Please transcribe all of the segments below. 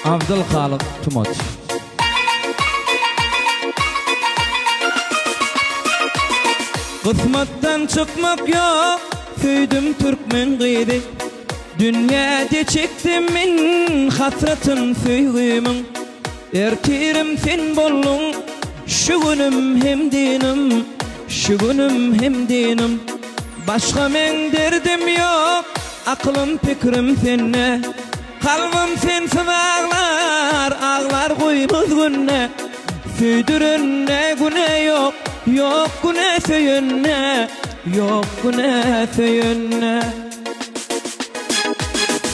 Abdülhalik Tumoç. Kısmetten çıkmak yok, süydüm Türkmen gıydı. Dünyada çektim min hasretin süygümün. Ertirim sen bollun, şu günüm hem dinim, şu günüm hem dinim. Başka men derdim yok, aklım fikrim senne. Kalbim sensiz ağlar, ağlar koymuz günne. Süydürünne güne yok, yok güne söyünne, yok güne söyünne.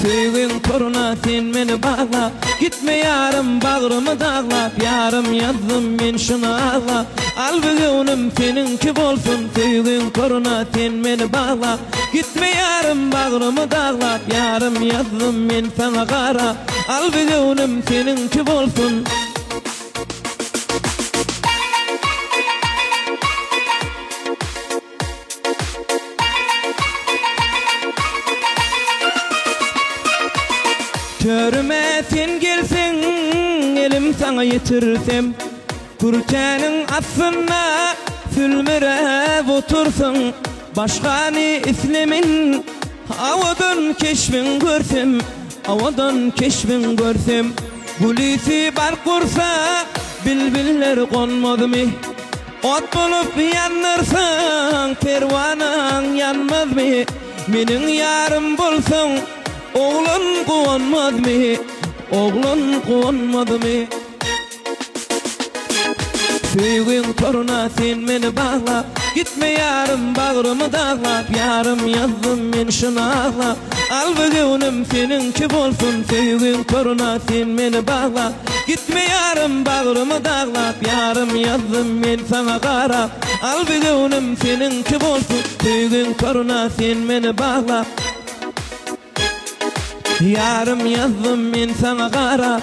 Süygün toruna sen beni bağla, gitme yarım bağrımı dağlap. Yarım yazdım men şunu ağla, al bugünüm seninki bolsun. Süygün toruna sen beni bağla, gitme yarım bağrımı dağlap. Yarım yazdım men sana kara, al bugünüm seninki bolsun. Törüme sen gelsen, elim sana yetirsem. Kurçanın aslına sülmürep otursun. Başkanı islemin, avadan keşfin görsem, avadan keşfin görsem. Gülüsü bar kursa, bilbiller konmaz mı? Ot bulup yanırsan, pervanan yanmaz mı? Menin yarım bulsun, oğlun konmaz mı? Oğlun konmaz mı? Süygün toruna sen beni bağla, gitme yarım bağrımı dağlap. Yarım yazdım men şunu ağla, al bugünüm seninki bolsun. Süygün toruna sen beni bağla, gitme yarım bağrımı dağlap. Yarım yazdım men sana kara, al bugünüm seninki bolsun. Süygün toruna sen beni bağla, yarım yazdım men sana kara.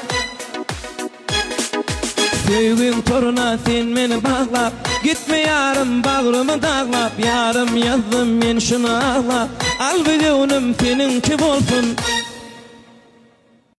Süygün toruna sen beni bağla, gitme yarım bağrımı dağlap. Yarım yazdım men şunu ağla, al bugünüm seninki bolsun.